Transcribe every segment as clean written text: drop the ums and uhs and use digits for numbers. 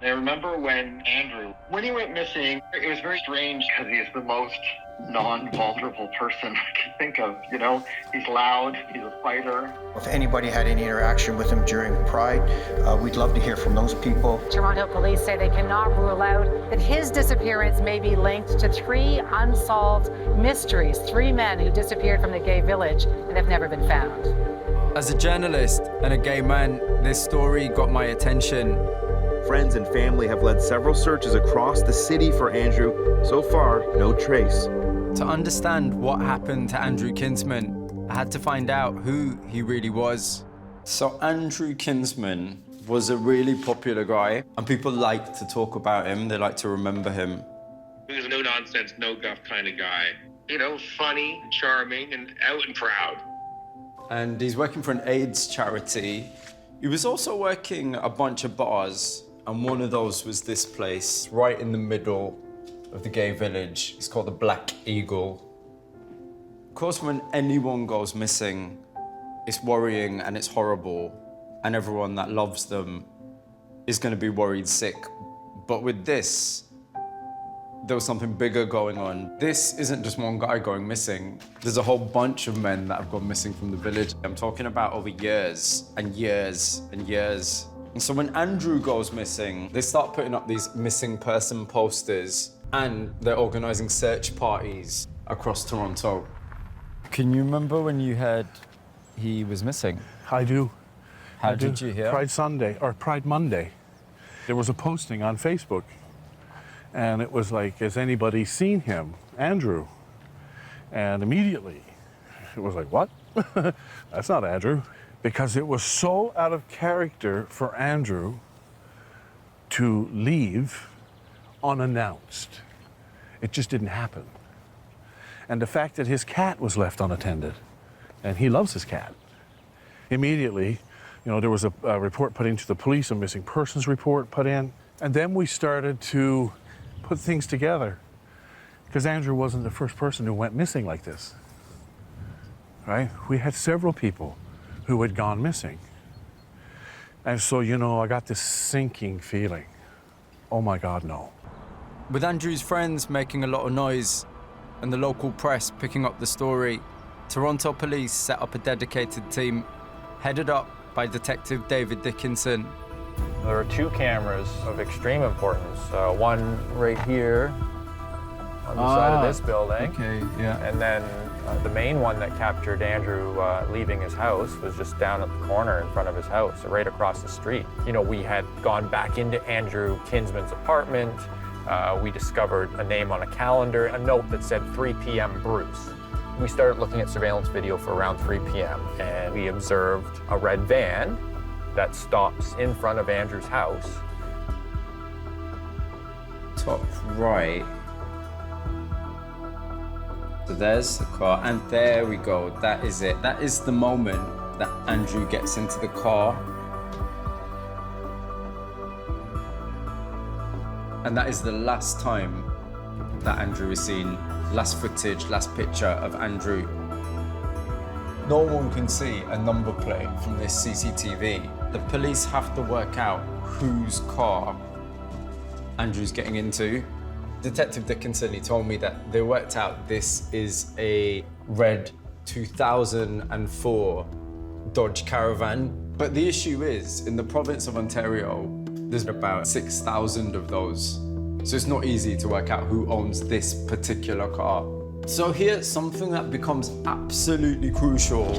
I remember when he went missing, it was very strange because he is the most non-vulnerable person I can think of, you know? He's loud, he's a fighter. If anybody had any interaction with him during Pride, we'd love to hear from those people. Toronto police say they cannot rule out that his disappearance may be linked to 3 unsolved mysteries, 3 men who disappeared from the gay village and have never been found. As a journalist and a gay man, this story got my attention. Friends and family have led several searches across the city for Andrew. So far, no trace. To understand what happened to Andrew Kinsman, I had to find out who he really was. So Andrew Kinsman was a really popular guy, and people like to talk about him. They like to remember him. He was a no-nonsense, no-guff kind of guy. You know, funny, charming, and out and proud. And he's working for an AIDS charity. He was also working a bunch of bars, and one of those was this place, right in the middle of the gay village. It's called the Black Eagle. Of course, when anyone goes missing, it's worrying and it's horrible, and everyone that loves them is going to be worried sick. But with this, there was something bigger going on. This isn't just one guy going missing. There's a whole bunch of men that have gone missing from the village. I'm talking about over years and years and years. And so when Andrew goes missing, they start putting up these missing person posters, and they're organizing search parties across Toronto. Can you remember when you heard he was missing? I do. How did you hear? Pride Monday. There was a posting on Facebook, and it was like, has anybody seen him, Andrew? And immediately, it was like, what? That's not Andrew. Because it was so out of character for Andrew to leave unannounced. It just didn't happen. And the fact that his cat was left unattended, and he loves his cat. Immediately, you know, there was a report put into the police, a missing persons report put in, and then we started to put things together, because Andrew wasn't the first person who went missing like this, right? We had several people who had gone missing. And so, you know, I got this sinking feeling. Oh my God, no. With Andrew's friends making a lot of noise and the local press picking up the story, Toronto police set up a dedicated team headed up by Detective David Dickinson. There are 2 cameras of extreme importance. One right here on the side of this building. Okay, yeah. And then the main one that captured Andrew leaving his house was just down at the corner in front of his house, right across the street. You know, we had gone back into Andrew Kinsman's apartment. We discovered a name on a calendar, a note that said 3 p.m. Bruce. We started looking at surveillance video for around 3 p.m. and we observed a red van that stops in front of Andrew's house. Top right. So there's the car, and there we go, that is it. That is the moment that Andrew gets into the car. And that is the last time that Andrew is seen. Last footage, last picture of Andrew. No one can see a number plate from this CCTV. The police have to work out whose car Andrew's getting into. Detective Dickinson, he told me that they worked out this is a red 2004 Dodge Caravan. But the issue is, in the province of Ontario, there's about 6,000 of those. So it's not easy to work out who owns this particular car. So here, something that becomes absolutely crucial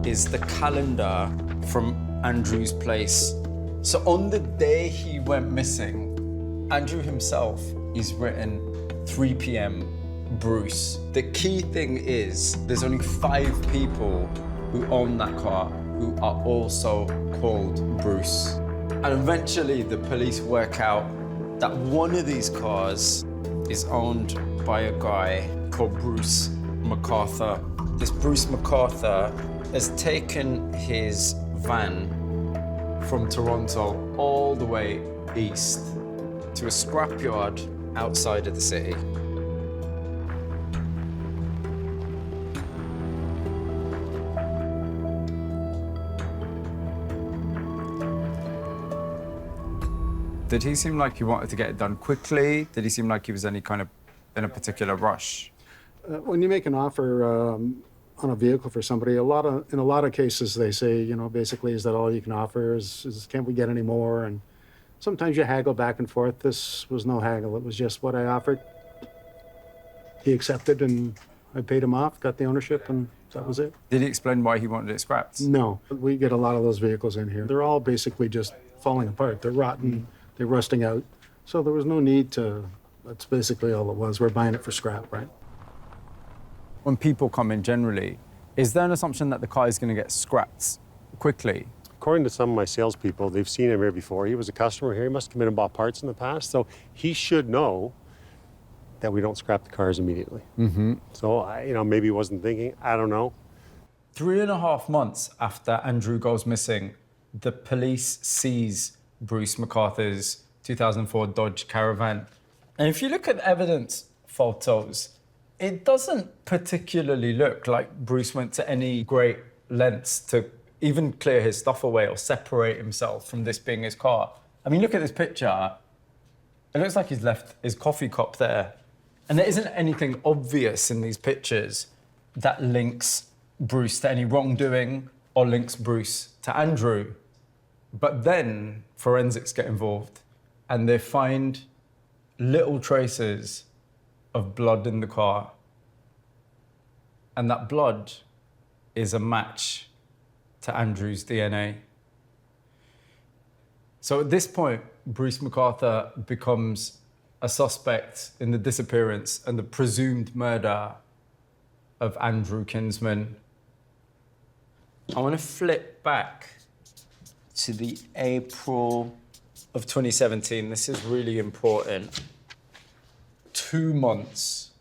is the calendar from Andrew's place. So on the day he went missing, Andrew himself is written 3 p.m. Bruce. The key thing is there's only 5 people who own that car who are also called Bruce. And eventually the police work out that one of these cars is owned by a guy called Bruce McArthur. This Bruce McArthur has taken his van from Toronto all the way east to a scrapyard outside of the city. Did he seem like he wanted to get it done quickly? Did he seem like he was any kind of in a particular rush? When you make an offer on a vehicle for somebody, in a lot of cases they say, you know, basically, is that all you can offer? Can't we get any more? And sometimes you haggle back and forth. This was no haggle. It was just what I offered. He accepted, and I paid him off, got the ownership, and that was it. Did he explain why he wanted it scrapped? No. We get a lot of those vehicles in here. They're all basically just falling apart. They're rotten. They're rusting out. So there was no need to, that's basically all it was. We're buying it for scrap, right? When people come in generally, is there an assumption that the car is going to get scrapped quickly? According to some of my salespeople, they've seen him here before. He was a customer here. He must have come in and bought parts in the past. So he should know that we don't scrap the cars immediately. Mm-hmm. So, maybe he wasn't thinking. I don't know. 3.5 months after Andrew goes missing, the police seize Bruce McArthur's 2004 Dodge Caravan. And if you look at the evidence photos, it doesn't particularly look like Bruce went to any great lengths to even clear his stuff away or separate himself from this being his car. I mean, look at this picture. It looks like he's left his coffee cup there. And there isn't anything obvious in these pictures that links Bruce to any wrongdoing or links Bruce to Andrew. But then forensics get involved and they find little traces of blood in the car. And that blood is a match to Andrew's DNA. So at this point, Bruce McArthur becomes a suspect in the disappearance and the presumed murder of Andrew Kinsman. I want to flip back to the April of 2017. This is really important. 2 months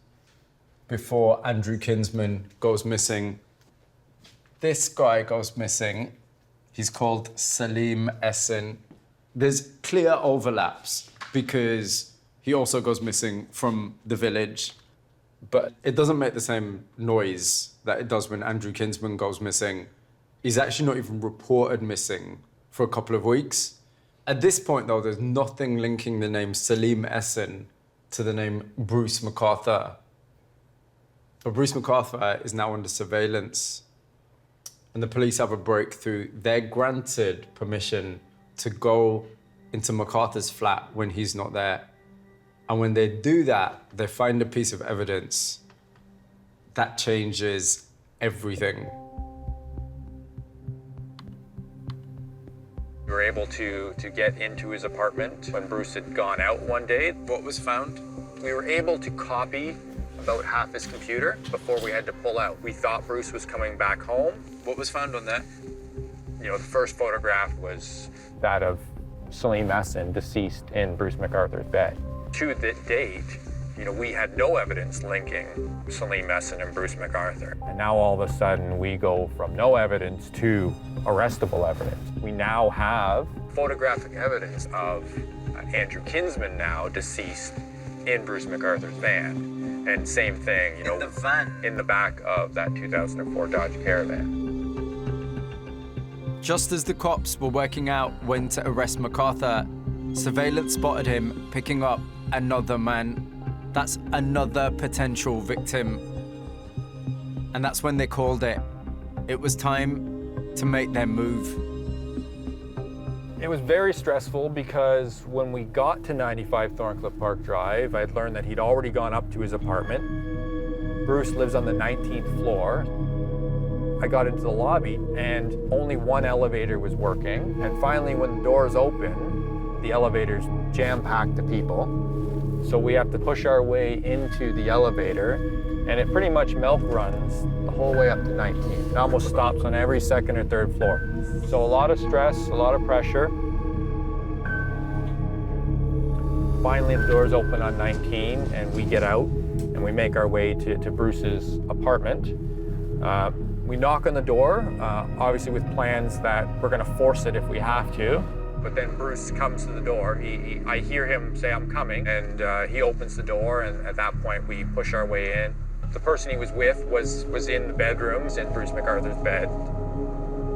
before Andrew Kinsman goes missing, this guy goes missing. He's called Salim Essen. There's clear overlaps because he also goes missing from the village, but it doesn't make the same noise that it does when Andrew Kinsman goes missing. He's actually not even reported missing for a couple of weeks. At this point, though, there's nothing linking the name Salim Essen to the name Bruce McArthur. But Bruce McArthur is now under surveillance, and the police have a breakthrough. They're granted permission to go into McArthur's flat when he's not there. And when they do that, they find a piece of evidence that changes everything. We were able to get into his apartment when Bruce had gone out one day. What was found? We were able to copy about half his computer before we had to pull out. We thought Bruce was coming back home. What was found on that? The first photograph was that of Salim Essen, deceased in Bruce McArthur's bed. To the date, we had no evidence linking Salim Essen and Bruce McArthur. And now all of a sudden we go from no evidence to arrestable evidence. We now have photographic evidence of Andrew Kinsman, now deceased, in Bruce McArthur's van. And same thing, in the van? In the back of that 2004 Dodge Caravan. Just as the cops were working out when to arrest McArthur, surveillance spotted him picking up another man. That's another potential victim. And that's when they called it. It was time to make their move. It was very stressful because when we got to 95 Thorncliffe Park Drive, I'd learned that he'd already gone up to his apartment. Bruce lives on the 19th floor. I got into the lobby and only one elevator was working. And finally, when the doors open, the elevator's jam-packed to people. So we have to push our way into the elevator, and it pretty much milk runs the whole way up to 19. It almost stops on every second or third floor. So a lot of stress, a lot of pressure. Finally, the doors open on 19, and we get out, and we make our way to Bruce's apartment. We knock on the door, obviously with plans that we're gonna force it if we have to. But then Bruce comes to the door. I hear him say, "I'm coming," and he opens the door, and at that point, we push our way in. The person he was with was in the bedrooms in Bruce McArthur's bed.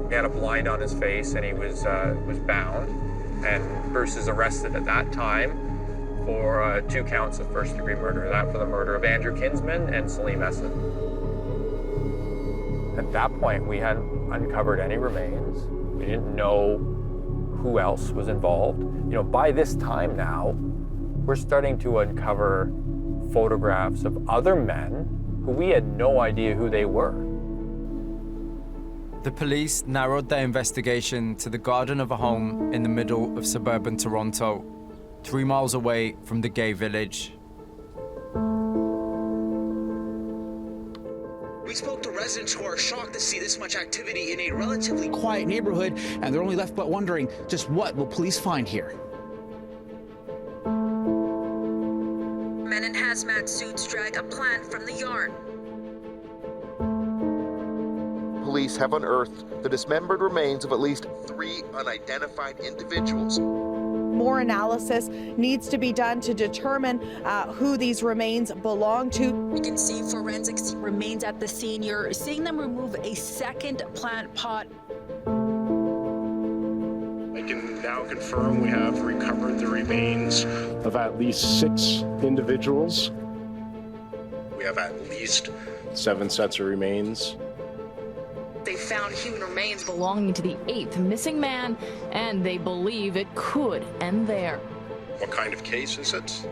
He had a blind on his face, and he was bound. And Bruce is arrested at that time for 2 counts of first-degree murder, that for the murder of Andrew Kinsman and Salim Essed. At that point, we hadn't uncovered any remains. We didn't know who else was involved. You know, by this time now, we're starting to uncover photographs of other men who we had no idea who they were. The police narrowed their investigation to the garden of a home in the middle of suburban Toronto, 3 miles away from the gay village. We spoke to residents who are shocked to see this much activity in a relatively quiet neighborhood, and they're only left but wondering, just what will police find here? Men in hazmat suits drag a plant from the yard. Police have unearthed the dismembered remains of at least 3 unidentified individuals. More analysis needs to be done to determine who these remains belong to. We can see forensics remains at the scene. You're seeing them remove a second plant pot. I can now confirm we have recovered the remains of at least 6 individuals. We have at least 7 sets of remains. They found human remains belonging to the 8th missing man, and they believe it could end there. What kind of case is it?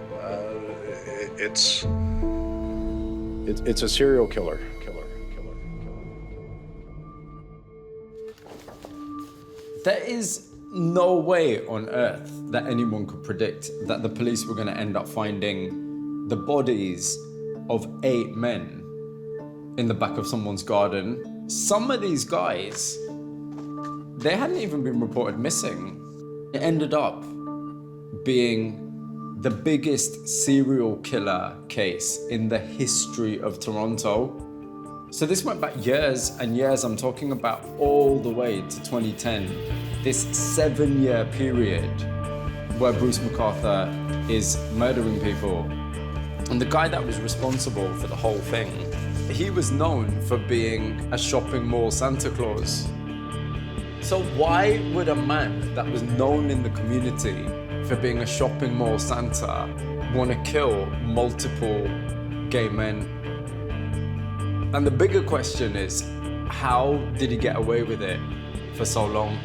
It's a serial killer. There is no way on earth that anyone could predict that the police were going to end up finding the bodies of 8 men in the back of someone's garden. Some of these guys, they hadn't even been reported missing. It ended up being the biggest serial killer case in the history of Toronto. So this went back years and years. I'm talking about all the way to 2010. This 7-year period where Bruce McArthur is murdering people. And the guy that was responsible for the whole thing, he was known for being a shopping mall Santa Claus. So why would a man that was known in the community for being a shopping mall Santa want to kill multiple gay men? And the bigger question is, how did he get away with it for so long?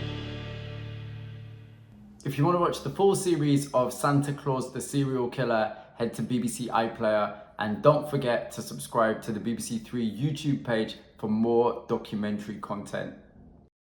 If you want to watch the full series of Santa Claus the Serial Killer, head to BBC iPlayer, and don't forget to subscribe to the BBC 3 YouTube page for more documentary content.